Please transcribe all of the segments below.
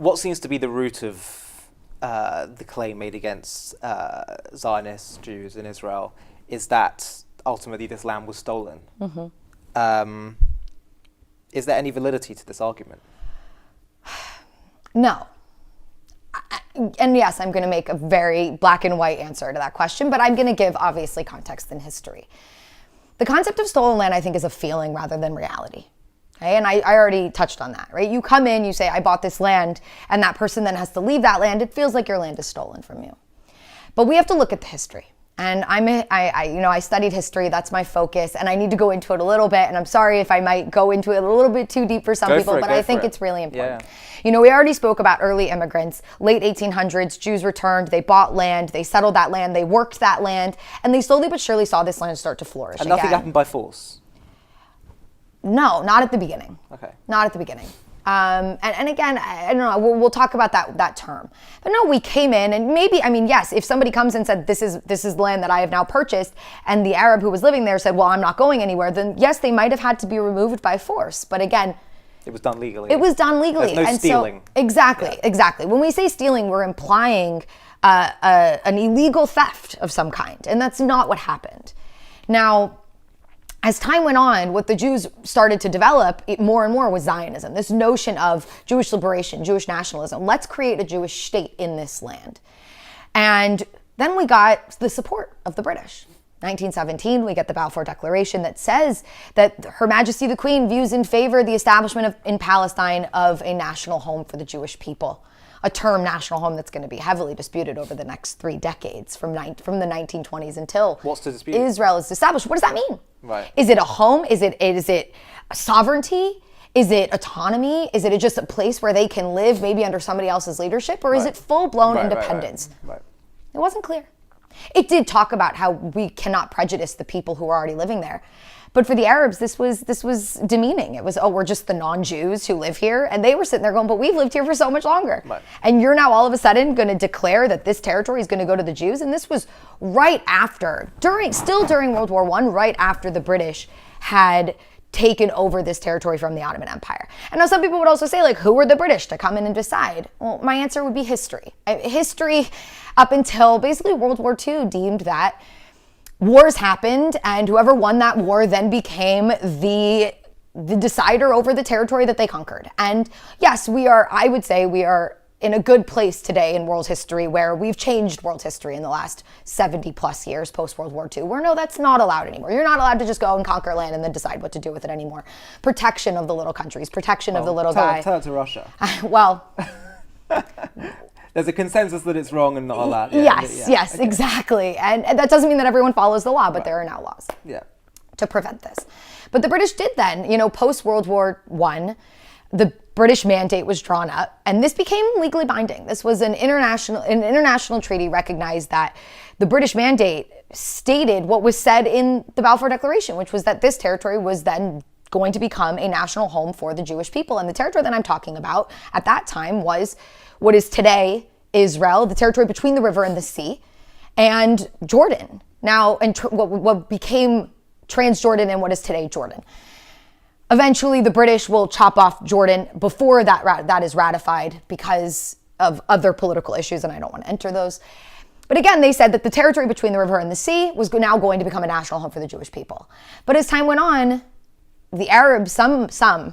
what seems to be the root of the claim made against Zionists, Jews in Israel, is that ultimately this land was stolen. Mm-hmm. Is there any validity to this argument? No. And yes, I'm going to make a very black and white answer to that question, but I'm going to give, obviously, context and history. The concept of stolen land, I think, is a feeling rather than reality. Okay? And I already touched on that, right? You come in, you say, I bought this land, and that person then has to leave that land. It feels like your land is stolen from you. But we have to look at the history. And I studied history. That's my focus, and I need to go into it a little bit. And I'm sorry if I might go into it a little bit too deep for some people, but I think it's really important. Yeah. We already spoke about early immigrants, late 1800s. Jews returned. They bought land. They settled that land. They worked that land, and they slowly but surely saw this land start to flourish. And nothing happened by force. No, not at the beginning. Okay. Not at the beginning. And again, I don't know, we'll talk about that term. But no, we came in and maybe, yes, if somebody comes and said, this is land that I have now purchased, and the Arab who was living there said, well, I'm not going anywhere, then yes, they might have had to be removed by force. But again, it was done legally. It was done legally. There's no stealing. So, exactly. When we say stealing, we're implying an illegal theft of some kind. And that's not what happened. Now, as time went on, what the Jews started to develop more and more was Zionism, this notion of Jewish liberation, Jewish nationalism. Let's create a Jewish state in this land. And then we got the support of the British. 1917, we get the Balfour Declaration that says that Her Majesty the Queen views in favor the establishment in Palestine of a national home for the Jewish people. A term, national home, that's going to be heavily disputed over the next 3 decades, from the 1920s until What's to dispute? Israel is established. What does that mean? Right. Is it a home? Is it a sovereignty? Is it autonomy? Is it just a place where they can live, maybe under somebody else's leadership? Or is it full-blown independence? Right. It wasn't clear. It did talk about how we cannot prejudice the people who are already living there. But for the Arabs, this was demeaning. It was, we're just the non-Jews who live here. And they were sitting there going, but we've lived here for so much longer. Right. And you're now all of a sudden going to declare that this territory is going to go to the Jews? And this was right after, still during World War I, right after the British had taken over this territory from the Ottoman Empire. And now some people would also say, like, who were the British to come in and decide? Well, my answer would be history. History up until basically World War II deemed that wars happened, and whoever won that war then became the decider over the territory that they conquered. And yes, I would say we are in a good place today in world history, where we've changed world history in the last 70 plus years post-World War II, where no, that's not allowed anymore. You're not allowed to just go and conquer land and then decide what to do with it anymore. Protection of the little countries, protection of the little guy. Tell it to Russia. Well... There's a consensus that it's wrong and not allowed. Yes, okay. Exactly. And that doesn't mean that everyone follows the law, but there are now laws to prevent this. But the British did then, post-World War I, the British mandate was drawn up, and this became legally binding. This was an international treaty recognized that the British mandate stated what was said in the Balfour Declaration, which was that this territory was then going to become a national home for the Jewish people. And the territory that I'm talking about at that time was what is today Israel, the territory between the river and the sea, and Jordan. Now, and what became Transjordan and what is today Jordan. Eventually, the British will chop off Jordan before that is ratified because of other political issues, and I don't want to enter those. But again, they said that the territory between the river and the sea was now going to become a national home for the Jewish people. But as time went on, the Arabs, some,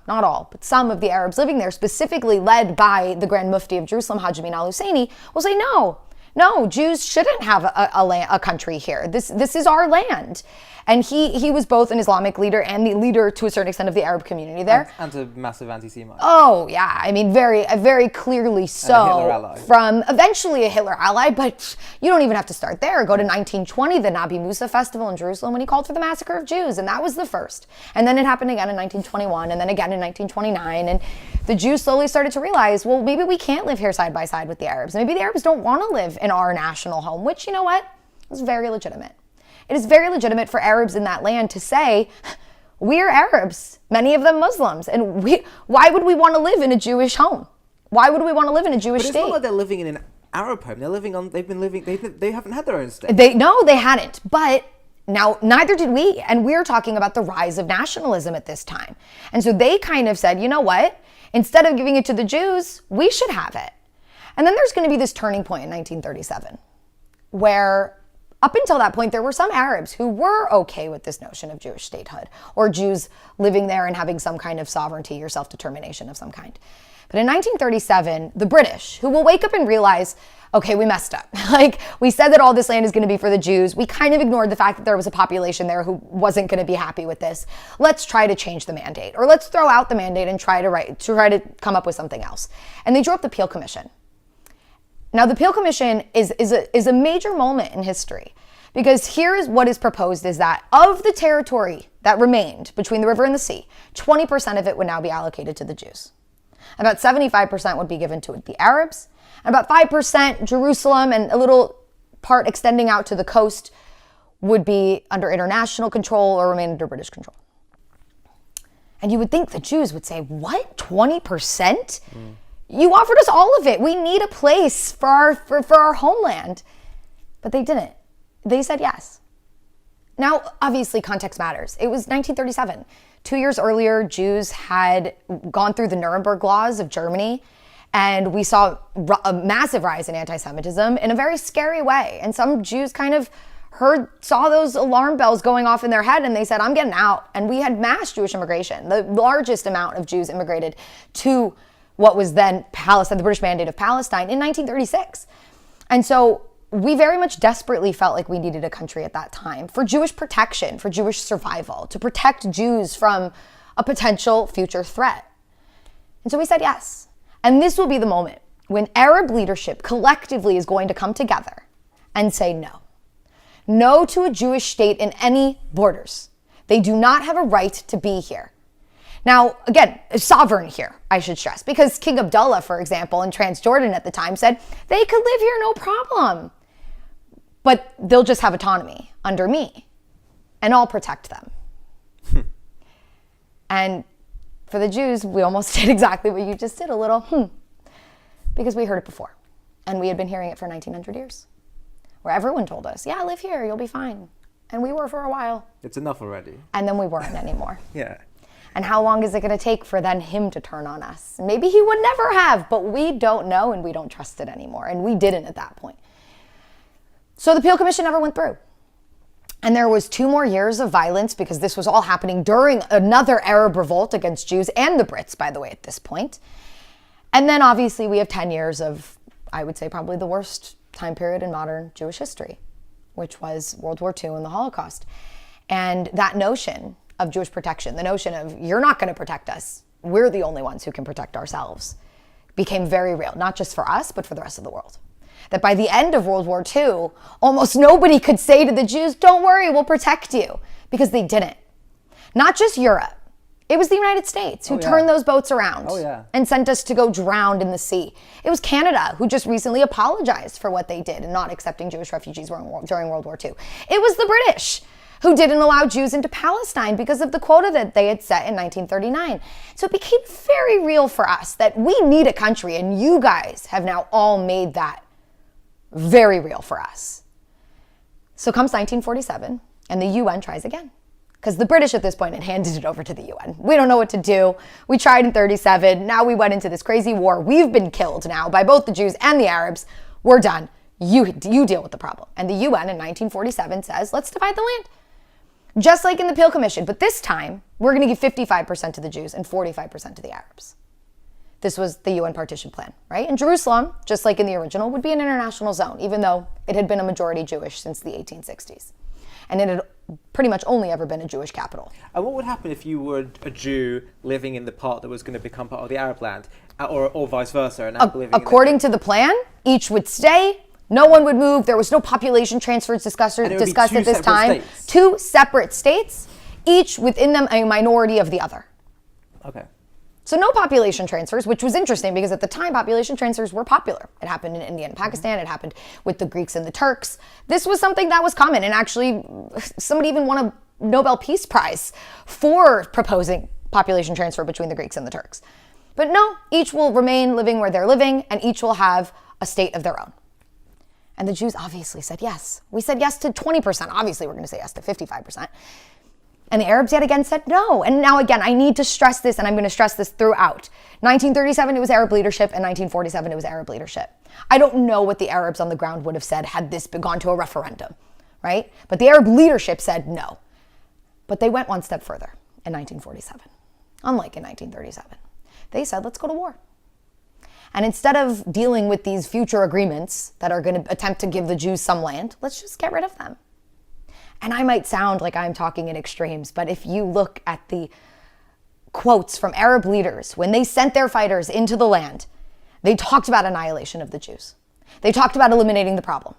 not all, but some of the Arabs living there, specifically led by the Grand Mufti of Jerusalem, Hajj Amin al-Husseini, will say, no, Jews shouldn't have a country here. This is our land. And he was both an Islamic leader and the leader, to a certain extent, of the Arab community there. And a massive anti-Semite. Oh, yeah. I mean, very clearly so. And a Hitler ally. From eventually a Hitler ally, but you don't even have to start there. Go to 1920, the Nabi Musa festival in Jerusalem, when he called for the massacre of Jews, and that was the first. And then it happened again in 1921, and then again in 1929, and the Jews slowly started to realize, well, maybe we can't live here side by side with the Arabs. Maybe the Arabs don't want to live in our national home, which, you know what, is very legitimate. It is very legitimate for Arabs in that land to say, we're Arabs, many of them Muslims, and why would we want to live in a Jewish home? Why would we want to live in a Jewish state? But it's not like they're living in an Arab home. They haven't had their own state. They hadn't, but now neither did we, and we're talking about the rise of nationalism at this time. And so they kind of said, you know what? Instead of giving it to the Jews, we should have it. And then there's going to be this turning point in 1937, where up until that point, there were some Arabs who were okay with this notion of Jewish statehood, or Jews living there and having some kind of sovereignty or self-determination of some kind. But in 1937, the British, who will wake up and realize, okay, we messed up. Like, we said that all this land is going to be for the Jews. We kind of ignored the fact that there was a population there who wasn't going to be happy with this. Let's try to change the mandate, or let's throw out the mandate and try to come up with something else. And they drew up the Peel Commission. Now, the Peel Commission is a major moment in history, because here is what is proposed is that of the territory that remained between the river and the sea, 20% of it would now be allocated to the Jews. About 75% would be given to the Arabs, and about 5% Jerusalem, and a little part extending out to the coast would be under international control or remain under British control. And you would think the Jews would say, what, 20%? You offered us all of it. We need a place for our homeland. But they didn't. They said yes. Now, obviously, context matters. It was 1937. 2 years earlier, Jews had gone through the Nuremberg laws of Germany, and we saw a massive rise in anti-Semitism in a very scary way. And some Jews kind of saw those alarm bells going off in their head, and they said, I'm getting out. And we had mass Jewish immigration. The largest amount of Jews immigrated to what was then Palestine, the British Mandate of Palestine, in 1936. And so we very much desperately felt like we needed a country at that time for Jewish protection, for Jewish survival, to protect Jews from a potential future threat. And so we said yes. And this will be the moment when Arab leadership collectively is going to come together and say no. No to a Jewish state in any borders. They do not have a right to be here. Now, again, sovereign here, I should stress, because King Abdullah, for example, in Transjordan at the time said, they could live here, no problem. But they'll just have autonomy under me, and I'll protect them. And for the Jews, we almost did exactly what you just did, a little because we heard it before. And we had been hearing it for 1900 years, where everyone told us, yeah, live here, you'll be fine. And we were for a while. It's enough already. And then we weren't anymore. Yeah. And how long is it going to take for then him to turn on us? Maybe he would never have, but we don't know, and we don't trust it anymore. And we didn't at that point. So the Peel Commission never went through. And there was 2 more years of violence, because this was all happening during another Arab revolt against Jews and the Brits, by the way, at this point. And then obviously we have 10 years of, I would say, probably the worst time period in modern Jewish history, which was World War II and the Holocaust. And that notion of Jewish protection, the notion of you're not going to protect us, we're the only ones who can protect ourselves, became very real, not just for us, but for the rest of the world. That by the end of World War II, almost nobody could say to the Jews, don't worry, we'll protect you, because they didn't. Not just Europe. It was the United States who turned those boats around and sent us to go drown in the sea. It was Canada who just recently apologized for what they did in not accepting Jewish refugees during World War II. It was the British who didn't allow Jews into Palestine because of the quota that they had set in 1939. So it became very real for us that we need a country, and you guys have now all made that very real for us. So comes 1947, and the UN tries again. Because the British at this point had handed it over to the UN. We don't know what to do. We tried in 37. Now we went into this crazy war. We've been killed now by both the Jews and the Arabs. We're done. You deal with the problem. And the UN in 1947 says, let's divide the land. Just like in the Peel Commission. But this time, we're going to give 55% to the Jews and 45% to the Arabs. This was the UN partition plan, right? And Jerusalem, just like in the original, would be an international zone, even though it had been a majority Jewish since the 1860s. And it had pretty much only ever been a Jewish capital. And what would happen if you were a Jew living in the part that was going to become part of the Arab land, or vice versa? And according to the plan, each would stay. No one would move. There was no population transfers discussed at this time. States. 2 separate states, each within them a minority of the other. Okay. So no population transfers, which was interesting because at the time population transfers were popular. It happened in India and Pakistan. It happened with the Greeks and the Turks. This was something that was common, and actually somebody even won a Nobel Peace Prize for proposing population transfer between the Greeks and the Turks. But no, each will remain living where they're living, and each will have a state of their own. And the Jews obviously said yes. We said yes to 20%. Obviously, we're going to say yes to 55%. And the Arabs yet again said no. And now again, I need to stress this, and I'm going to stress this throughout. 1937, it was Arab leadership, and 1947, it was Arab leadership. I don't know what the Arabs on the ground would have said had this gone to a referendum, right? But the Arab leadership said no. But they went one step further in 1947, unlike in 1937. They said, let's go to war. And instead of dealing with these future agreements that are going to attempt to give the Jews some land, let's just get rid of them. And I might sound like I'm talking in extremes, but if you look at the quotes from Arab leaders, when they sent their fighters into the land, they talked about annihilation of the Jews. They talked about eliminating the problem.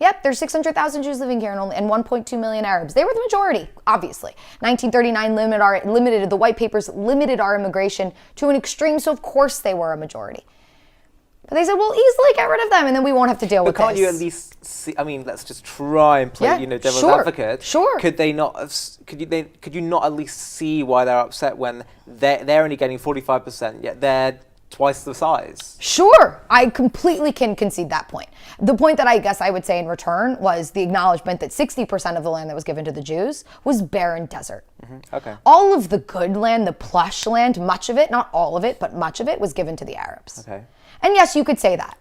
Yep, there's 600,000 Jews living here and 1.2 million Arabs. They were the majority, obviously. 1939 the white papers limited our immigration to an extreme, so of course they were a majority. But they said, we'll easily get rid of them, and then we won't have to deal with this. But can't you at least see, I mean, let's just try and play, devil's advocate. Sure. Could you not at least see why they're upset when they're only getting 45%, yet they're twice the size? Sure. I completely can concede that point. The point that I guess I would say in return was the acknowledgement that 60% of the land that was given to the Jews was barren desert. Mm-hmm. Okay. All of the good land, the plush land, much of it, not all of it, but much of it was given to the Arabs. Okay. And yes, you could say that.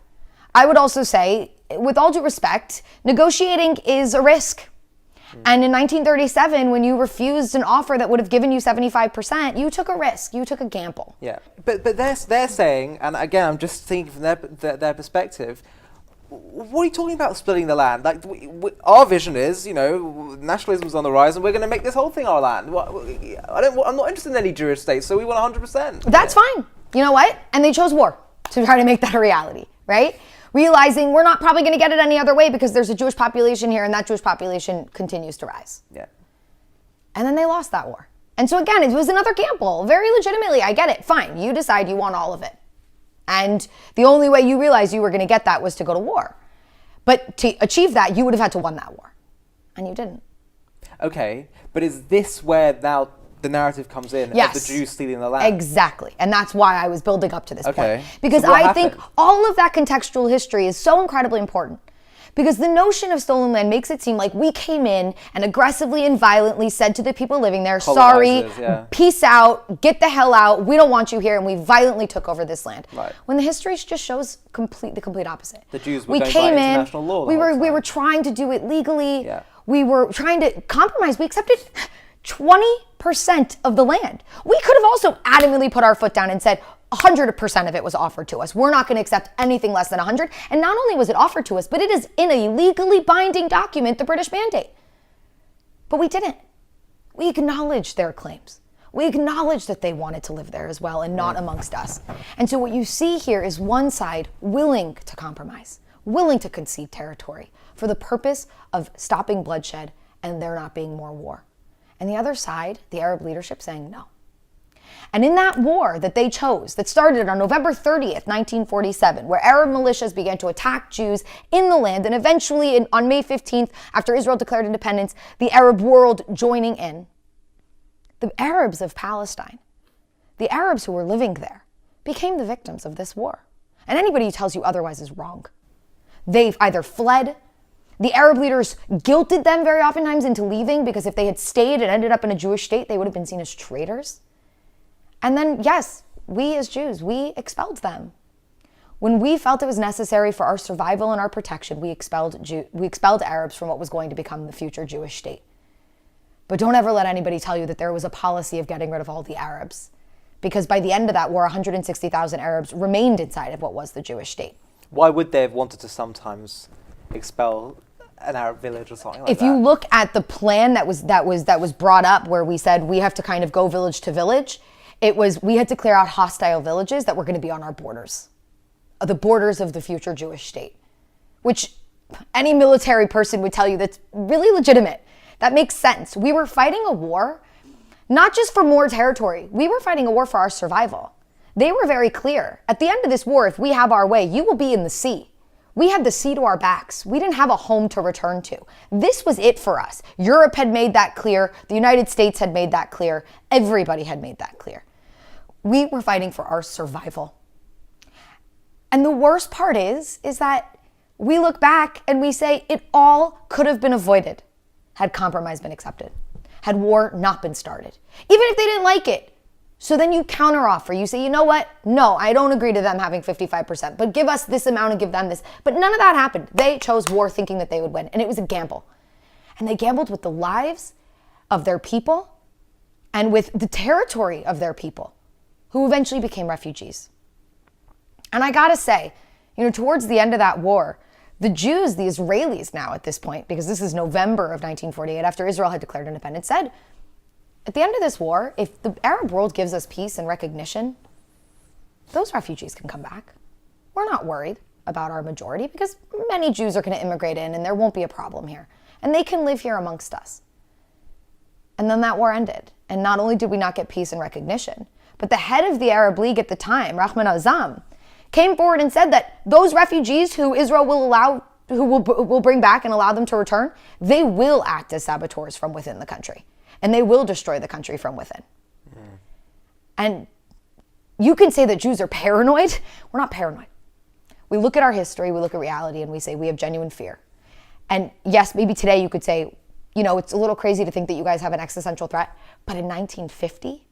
I would also say, with all due respect, negotiating is a risk. And in 1937, when you refused an offer that would have given you 75%, you took a risk. You took a gamble. Yeah, but they're saying, and again, I'm just thinking from their perspective, what are you talking about splitting the land? Like, our vision is, nationalism's on the rise, and we're going to make this whole thing our land. I'm not interested in any Jewish states, so we want 100%. That's fine. You know what? And they chose war to try to make that a reality, right? Realizing we're not probably going to get it any other way because there's a Jewish population here and that Jewish population continues to rise. Yeah. And then they lost that war. And so again, it was another gamble. Very legitimately, I get it. Fine, you decide you want all of it. And the only way you realized you were going to get that was to go to war. But to achieve that, you would have had to win that war. And you didn't. Okay, but is this where now the narrative comes in of the Jews stealing the land? Exactly. And that's why I was building up to this point. Because so I think all of that contextual history is so incredibly important. Because the notion of stolen land makes it seem like we came in and aggressively and violently said to the people living there, sorry, peace out, get the hell out, we don't want you here, and we violently took over this land. Right. When the history just shows the complete opposite. The Jews were going by international law. We were trying to do it legally. Yeah. We were trying to compromise. We accepted 20% of the land. We could have also adamantly put our foot down and said 100% of it was offered to us. We're not going to accept anything less than 100. And not only was it offered to us, but it is in a legally binding document, the British Mandate. But we didn't. We acknowledged their claims. We acknowledged that they wanted to live there as well and not amongst us. And so what you see here is one side willing to compromise, willing to concede territory for the purpose of stopping bloodshed and there not being more war. And the other side, the Arab leadership, saying no. And in that war that they chose, that started on November 30th, 1947, where Arab militias began to attack Jews in the land, and eventually on May 15th, after Israel declared independence, the Arab world joining in, the Arabs of Palestine, the Arabs who were living there, became the victims of this war. And anybody who tells you otherwise is wrong. They've either fled. The Arab leaders guilted them very oftentimes into leaving because if they had stayed and ended up in a Jewish state, they would have been seen as traitors. And then, yes, we as Jews, we expelled them. When we felt it was necessary for our survival and our protection, we expelled Arabs from what was going to become the future Jewish state. But don't ever let anybody tell you that there was a policy of getting rid of all the Arabs. Because by the end of that war, 160,000 Arabs remained inside of what was the Jewish state. Why would they have wanted to sometimes expel an Arab village or something like that? If you look at the plan that was brought up, where we said we have to kind of go village to village, it was we had to clear out hostile villages that were going to be on our borders, the borders of the future Jewish state, which any military person would tell you that's really legitimate. That makes sense. We were fighting a war, not just for more territory. We were fighting a war for our survival. They were very clear. At the end of this war, if we have our way, you will be in the sea. We had the sea to our backs. We didn't have a home to return to. This was it for us. Europe had made that clear. The United States had made that clear. Everybody had made that clear. We were fighting for our survival. And the worst part is that we look back and we say it all could have been avoided had compromise been accepted, had war not been started. Even if they didn't like it. So then you counteroffer. You say, you know what? No, I don't agree to them having 55%, but give us this amount and give them this. But none of that happened. They chose war thinking that they would win, and it was a gamble. And they gambled with the lives of their people and with the territory of their people, who eventually became refugees. And I gotta say, towards the end of that war, the Jews, the Israelis now at this point, because this is November of 1948, after Israel had declared independence, said, at the end of this war, if the Arab world gives us peace and recognition, those refugees can come back. We're not worried about our majority because many Jews are going to immigrate in and there won't be a problem here. And they can live here amongst us. And then that war ended. And not only did we not get peace and recognition, but the head of the Arab League at the time, Rahman Azam, came forward and said that those refugees who Israel will allow, who will bring back and allow them to return, they will act as saboteurs from within the country. And they will destroy the country from within. And you can say that Jews are paranoid. We're not paranoid. We look at our history, we look at reality, and we say we have genuine fear. And yes, maybe today you could say, it's a little crazy to think that you guys have an existential threat. But in 1950,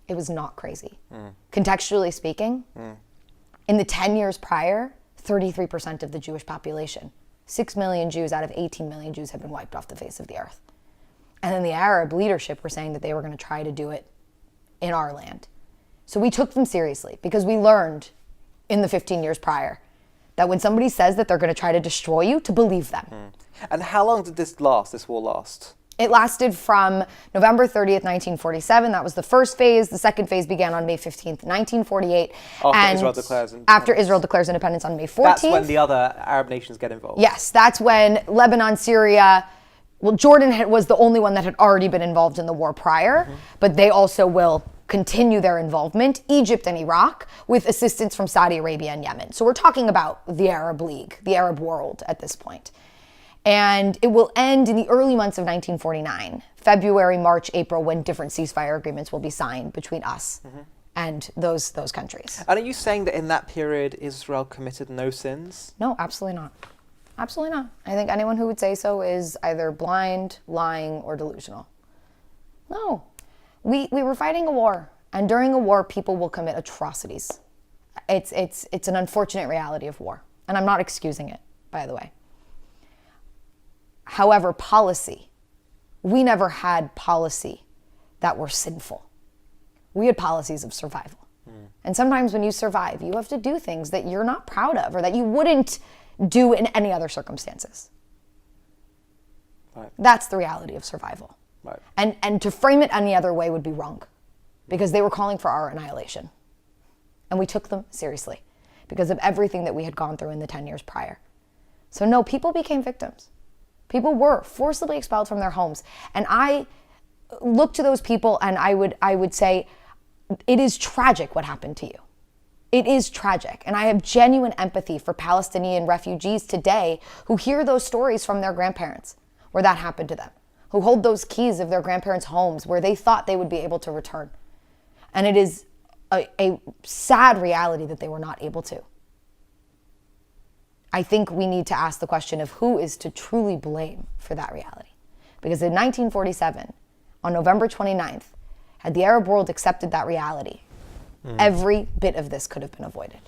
it was not crazy. Contextually speaking, in the 10 years prior, 33% of the Jewish population, 6 million Jews out of 18 million Jews, had been wiped off the face of the earth. And then the Arab leadership were saying that they were going to try to do it in our land. So we took them seriously because we learned in the 15 years prior that when somebody says that they're going to try to destroy you, to believe them. And how long did this war last? It lasted from November 30th, 1947. That was the first phase. The second phase began on May 15th, 1948. After Israel declares independence on May 14th. That's when the other Arab nations get involved. Yes, that's when Lebanon, Syria... Well, Jordan was the only one that had already been involved in the war prior, but they also will continue their involvement, Egypt and Iraq, with assistance from Saudi Arabia and Yemen. So we're talking about the Arab League, the Arab world at this point. And it will end in the early months of 1949, February, March, April, when different ceasefire agreements will be signed between us and those countries. And are you saying that in that period, Israel committed no sins? No, absolutely not. Absolutely not. I think anyone who would say so is either blind, lying, or delusional. No. We were fighting a war, and during a war, people will commit atrocities. It's an unfortunate reality of war, and I'm not excusing it, by the way. However, policy, we never had policy that were sinful. We had policies of survival. And sometimes when you survive, you have to do things that you're not proud of or that you wouldn't do in any other circumstances. Right. That's the reality of survival. Right. And to frame it any other way would be wrong because they were calling for our annihilation. And we took them seriously because of everything that we had gone through in the 10 years prior. So no, people became victims. People were forcibly expelled from their homes. And I look to those people and I would say, it is tragic what happened to you. It is tragic. And I have genuine empathy for Palestinian refugees today who hear those stories from their grandparents where that happened to them, who hold those keys of their grandparents' homes where they thought they would be able to return. And it is a sad reality that they were not able to. I think we need to ask the question of who is to truly blame for that reality. Because in 1947, on November 29th, had the Arab world accepted that reality, every bit of this could have been avoided.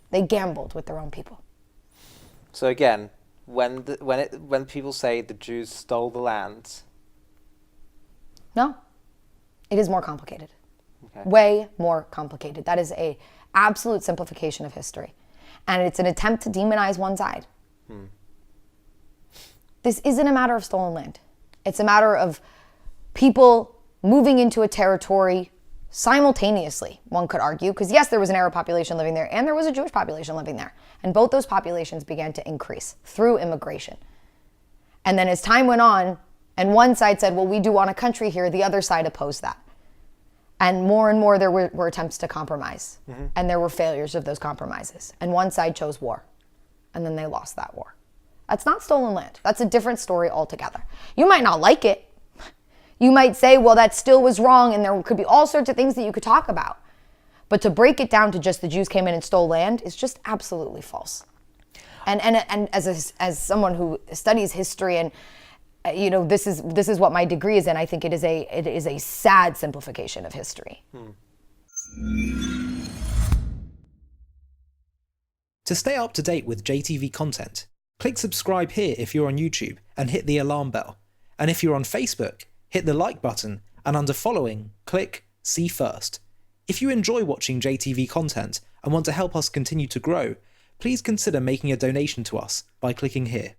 They gambled with their own people. So again, when people say the Jews stole the land, no, it is more complicated. Okay. Way more complicated. That is a absolute simplification of history, and it's an attempt to demonize one side. This isn't a matter of stolen land. It's a matter of people moving into a territory simultaneously, one could argue, because yes, there was an Arab population living there and there was a Jewish population living there. And both those populations began to increase through immigration. And then as time went on, and one side said, well, we do want a country here, the other side opposed that. And more there were attempts to compromise. And there were failures of those compromises. And one side chose war. And then they lost that war. That's not stolen land. That's a different story altogether. You might not like it. You might say, well, that still was wrong, and there could be all sorts of things that you could talk about. But to break it down to just the Jews came in and stole land is just absolutely false. And as someone who studies history and this is what my degree is in. I think it is a sad simplification of history. To stay up to date with JTV content, click subscribe here if you're on YouTube and hit the alarm bell. And if you're on Facebook, hit the like button, and under following, click see first. If you enjoy watching JTV content and want to help us continue to grow, please consider making a donation to us by clicking here.